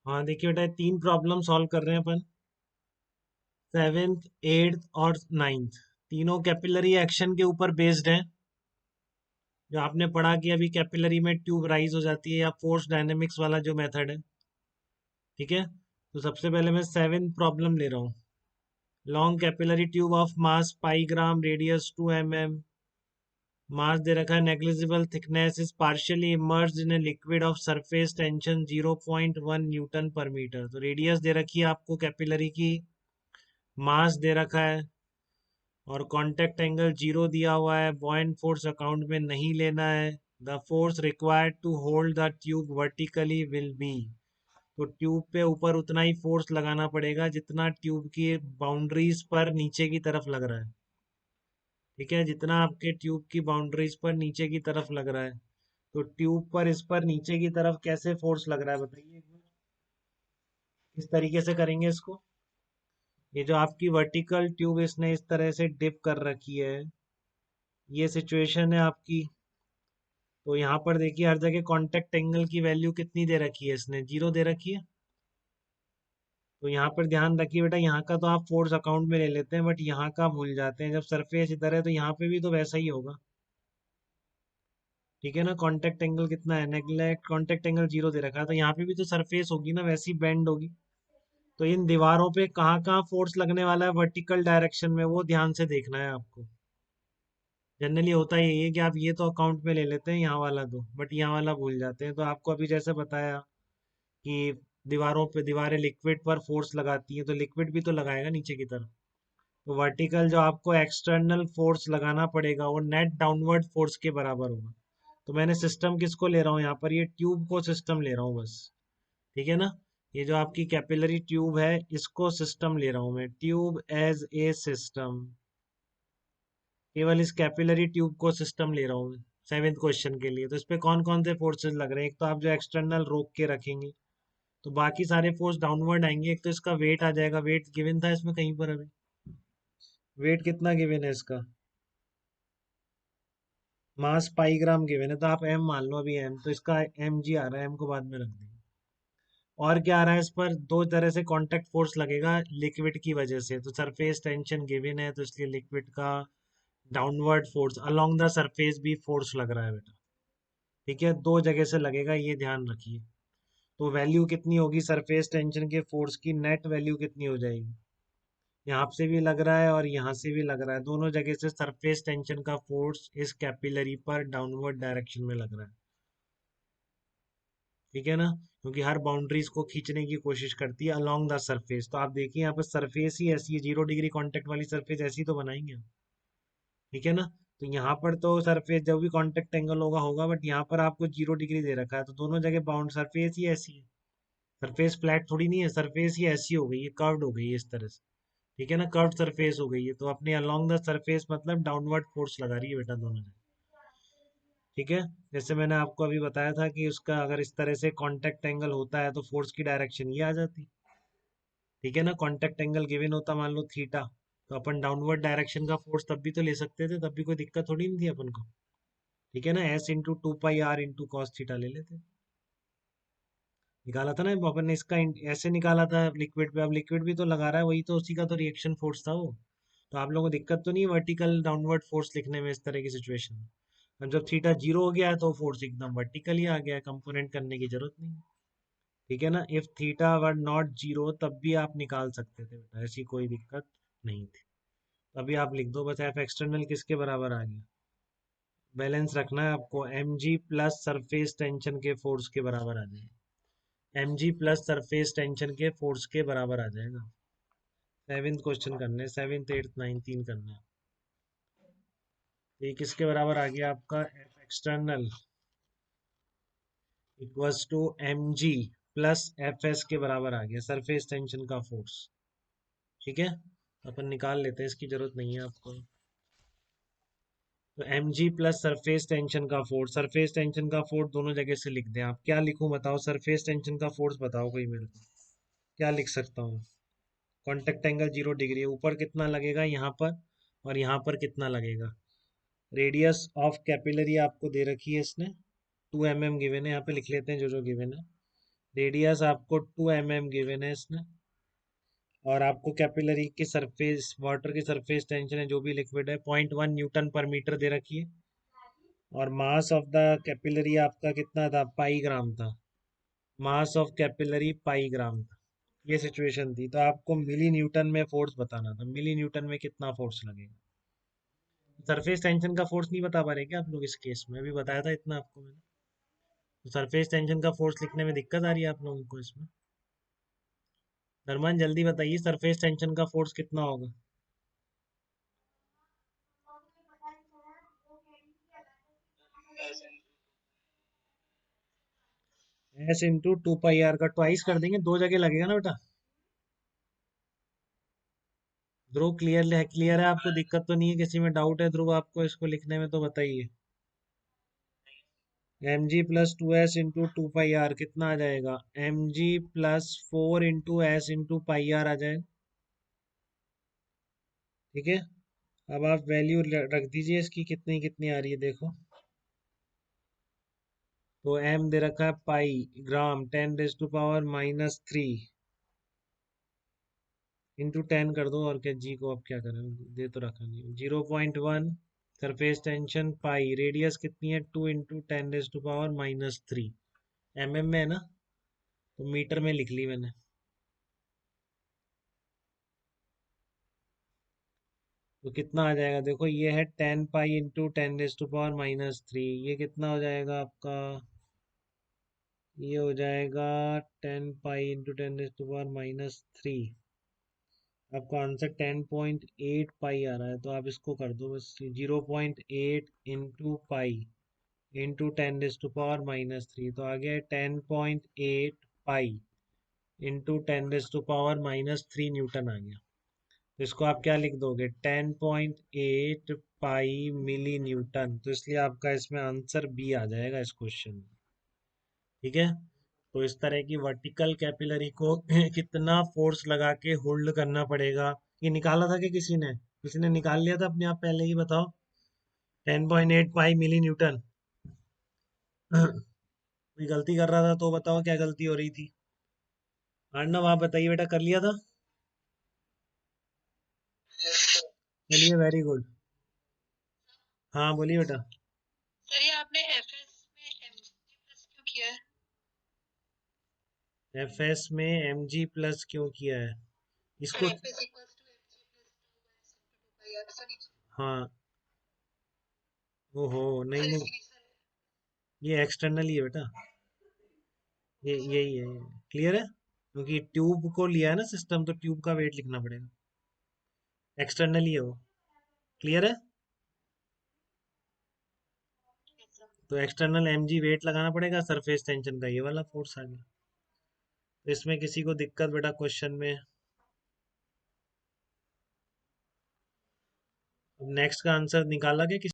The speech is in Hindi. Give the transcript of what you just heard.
हाँ देखिए बेटा, 3 प्रॉब्लम सॉल्व कर रहे हैं अपन। 7th 8th और 9th तीनों कैपिलरी एक्शन के ऊपर बेस्ड हैं। जो आपने पढ़ा कि अभी कैपिलरी में ट्यूब राइज हो जाती है, या फोर्स डायनेमिक्स वाला जो मेथड है। ठीक है, तो सबसे पहले मैं 7th प्रॉब्लम ले रहा हूँ। Long capillary tube of mass pi gram, radius 2 mm, मास दे रखा है negligible, thickness is partially emerged in a liquid of surface tension 0.1 Newton पर मीटर। तो रेडियस दे रखी है आपको कैपिलरी की, मास दे रखा है, और कांटेक्ट एंगल 0 दिया हुआ है। बॉयंट फोर्स अकाउंट में नहीं लेना है। The force required to hold the tube vertically will be. तो ट्यूब पे ऊपर उतना ही फोर्स लगाना पड़ेगा जितना ट्यूब की बाउंड्रीज पर नीचे की तरफ लग रहा है। ठीक है, जितना आपके ट्यूब की बाउंड्रीज पर नीचे की तरफ लग रहा है। तो ट्यूब पर इस पर नीचे की तरफ कैसे फोर्स लग रहा है बताइए एक बार। किस तरीके से करेंगे इसको। ये जो आपकी वर्टिकल ट्यूब इसने इस तरह से डिप कर रखी है, ये सिचुएशन है आपकी। तो यहाँ पर देखिए हर जगह कांटेक्ट एंगल की वैल्यू कितनी दे रखी है, इसने 0 दे रखी है। तो यहाँ पर ध्यान रखिए बेटा, यहाँ का तो आप फोर्स अकाउंट में ले लेते हैं, बट यहाँ का भूल जाते हैं। जब सरफेस इधर है तो यहाँ पे भी तो वैसा ही होगा। ठीक है ना, कांटेक्ट एंगल कितना है, नेगलेक्ट कांटेक्ट एंगल 0 दे रखा है, तो यहाँ पे भी तो सरफेस होगी ना, वैसी बेंड होगी। तो इन दीवारों पे कहाँ कहाँ फोर्स लगने वाला है वर्टिकल डायरेक्शन में, वो ध्यान से देखना है आपको। जनरली होता यही है कि आप ये तो अकाउंट में ले लेते हैं यहाँ वाला तो, बट यहाँ वाला भूल जाते हैं। तो आपको अभी जैसे बताया कि दीवारों पे, दीवारें लिक्विड पर फोर्स लगाती हैं, तो लिक्विड भी तो लगाएगा नीचे की तरफ। तो वर्टिकल जो आपको एक्सटर्नल फोर्स लगाना पड़ेगा वो नेट डाउनवर्ड फोर्स के बराबर होगा। तो मैंने सिस्टम किसको ले रहा हूँ यहाँ पर, ये ट्यूब को सिस्टम ले रहा हूँ बस। ठीक है ना, ये जो आपकी कैपिलरी ट्यूब है इसको सिस्टम ले रहा हूँ मैं, ट्यूब एज ए सिस्टम। केवल इस कैपिलरी ट्यूब को सिस्टम ले रहा हूँ मैं 7th क्वेश्चन के लिए। तो इस पे कौन कौन से फोर्सेस लग रहे हैं, एक तो आप जो एक्सटर्नल रोक के रखेंगे, तो बाकी सारे फोर्स डाउनवर्ड आएंगे। एक तो इसका वेट आ जाएगा, वेट गिवन था इसमें कहीं पर अभी। वेट कितना गिवन है इसका, मास पाई ग्राम गिवन है, तो आप एम मान लो अभी, एम तो इसका एम जी आ रहा है, एम को बाद में रख देंगे। और क्या आ रहा है इस पर, दो तरह से कांटेक्ट फोर्स लगेगा लिक्विड की वजह से। तो सरफेस टेंशन गिवन है, तो इसलिए लिक्विड का downward force along the surface भी फोर्स लग रहा है बेटा। ठीक है, दो जगह से लगेगा, ये ध्यान रखिए। तो वैल्यू कितनी होगी सरफेस टेंशन के फोर्स की, नेट वैल्यू कितनी हो जाएगी, यहाँ से भी लग रहा है और यहाँ से भी लग रहा है, दोनों जगह से सरफेस टेंशन का फोर्स इस कैपिलरी पर डाउनवर्ड डायरेक्शन में लग रहा है। ठीक है ना, क्योंकि हर बाउंड्रीज को खींचने की कोशिश करती है अलोंग द सरफेस। तो आप देखिए यहाँ पर सरफेस ही ऐसी है, 0 डिग्री कॉन्टेक्ट वाली सरफेस ऐसी तो बनाएंगे हम। ठीक है ना, तो यहाँ पर तो सरफेस जब भी कांटेक्ट एंगल होगा होगा, बट यहाँ पर आपको 0 डिग्री दे रखा है, तो दोनों जगह बाउंड सरफेस ही ऐसी है। सरफेस फ्लैट थोड़ी नहीं है, सरफेस ही ऐसी हो गई है, कर्व्ड हो गई है इस तरह से। ठीक है ना, कर्व्ड सरफेस हो गई है, तो अपने अलोंग द सरफेस मतलब डाउनवर्ड फोर्स लगा रही है बेटा दोनों जगह। ठीक है, जैसे मैंने आपको अभी बताया था कि उसका अगर इस तरह से कांटेक्ट एंगल होता है तो फोर्स की डायरेक्शन ये आ जाती। ठीक है ना, कांटेक्ट एंगल गिवन होता मान लो थीटा, तो अपन डाउनवर्ड डायरेक्शन का फोर्स तब भी तो ले सकते थे, तब भी कोई दिक्कत थोड़ी नहीं थी अपन को। ठीक है ना, S into 2 pi R into cos theta ले लेते। निकाला था ना अपन ने इसका, ऐसे निकाला था लिक्विड पे। अब लिक्विड भी तो लगा रहा है, वही तो उसी का तो रिएक्शन फोर्स था वो। तो आप लोगों को दिक्कत तो नहीं है वर्टिकल डाउनवर्ड फोर्स लिखने में इस तरह की सिचुएशन में। अब जब थीटा 0 हो गया है तो फोर्स एकदम वर्टिकली आ गया है, कंपोनेंट करने की जरूरत नहीं है। ठीक है ना, इफ थीटा वर नॉट 0 तब भी आप निकाल सकते थे बेटा, ऐसी कोई दिक्कत नहीं थी। अभी आप लिख दो बस, एफ एक्सटर्नल किसके बराबर आ गया। बैलेंस रखना है आपको, M G plus surface tension के फोर्स के बराबर आ जाएगा। M G plus surface tension के फोर्स के बराबर आ जाएगा। 7th क्वेश्चन करने, 7th 8th 9th 3 करने हैं। तो ये किसके बराबर आ गया आपका, F external equals to M G plus F S के बराबर आ गया, सरफेस टेंशन का फोर्स। ठीक है, अपन निकाल लेते हैं, इसकी जरूरत नहीं है आपको। तो M G plus surface tension का फोर्स, सरफेस टेंशन का फोर्स दोनों जगह से लिख दें आप। क्या लिखूं बताओ, सरफेस टेंशन का फोर्स बताओ कोई मेरे को, क्या लिख सकता हूँ। कॉन्टेक्ट एंगल 0 डिग्री है, ऊपर कितना लगेगा यहाँ पर, और यहाँ पर कितना लगेगा। रेडियस ऑफ कैपिलरी आपको दे रखी है इसने, 2 mm गिवन है, यहाँ पे लिख लेते हैं जो जो गिवन है। रेडियस आपको 2 mm गिवन है इसने, और आपको कैपिलरी की सरफेस, वाटर की सरफेस टेंशन है जो भी लिक्विड है 0.1 न्यूटन पर मीटर दे रखी है, और मास ऑफ द कैपिलरी आपका कितना था, पाई ग्राम था। मास ऑफ कैपिलरी पाई ग्राम था। ये सिचुएशन थी, तो आपको मिली न्यूटन में फोर्स बताना था, मिली न्यूटन में कितना फोर्स लगेगा। सरफेस टेंशन का फोर्स नहीं बता पा रहे क्या आप लोग? इस केस में अभी बताया था इतना आपको मैंने। तो सरफेस टेंशन का फोर्स लिखने में दिक्कत आ रही है आप लोगों को इसमें? धर्मान जल्दी बताइए, सरफेस टेंशन का फोर्स कितना होगा? एस इंटू 2 पाई आर का ट्वाइस कर देंगे, दो जगह लगेगा ना बेटा। ध्रुव क्लियर है? क्लियर है आपको? दिक्कत तो नहीं है? किसी में डाउट है ध्रुव आपको इसको लिखने में तो बताइए। M G plus 2s into 2 pi R कितना आ जाएगा? M G plus 4 into S into pi R आ जाएगा। ठीक है, अब आप वैल्यू रख दीजिए इसकी, कितनी कितनी आ रही है देखो। तो m दे रखा है पाई ग्राम 10⁻³ इंटू 10 कर दो, और क्या जी को अब क्या करें, दे तो रखा नहीं। 0.1 सरफेस टेंशन पाई, रेडियस कितनी है 2 इंटू 10⁻³ mm में है ना, तो मीटर में लिख ली मैंने। तो कितना आ जाएगा देखो, ये है 10 पाई इंटू 10⁻³ ये कितना हो जाएगा आपका? ये हो जाएगा 10 पाई इंटू 10⁻³ आपका आंसर 10.8 पाई आ रहा है। तो आप इसको कर दो बस, 0.8 इंटू पाई इंटू 10⁻³ तो आ गया 10.8 पाई इंटू 10⁻³ न्यूटन आ गया। तो इसको आप क्या लिख दोगे? 10.8 पाई मिली न्यूटन। तो इसलिए आपका इसमें आंसर बी आ जाएगा इस क्वेश्चन में। ठीक है, तो इस तरह की वर्टिकल कैपिलरी को कितना फोर्स लगा के होल्ड करना पड़ेगा, ये निकाला था कि किसी ने निकाल लिया था अपने आप पहले ही? बताओ। 10.8 पाई मिली न्यूटन। कोई गलती कर रहा था तो बताओ क्या गलती हो रही थी? अर्णव आप बताइए बेटा, कर लिया था? चलिए, वेरी गुड। हाँ बोलिए बेटा। सर ये आपने एफएस में एमजी प्लस क्यों किया है? एफ एस में एम जी प्लस क्यों किया है सर इसको? FS equals to MG plus 2 sir हाँ। ओहो, नहीं सर नहीं, इसकी सर ये एक्सटर्नल ही है बेटा, ये यही है। क्लियर है? क्योंकि ट्यूब को लिया है ना सिस्टम, तो ट्यूब का वेट लिखना पड़ेगा। एक्सटर्नल ही है वो। क्लियर है? तो एक्सटर्नल एम जी वेट लगाना पड़ेगा, सरफेस टेंशन का ये वाला फोर्स आ गया। तो इसमें किसी को दिक्कत बेटा क्वेश्चन में? नेक्स्ट का आंसर निकाला क्या?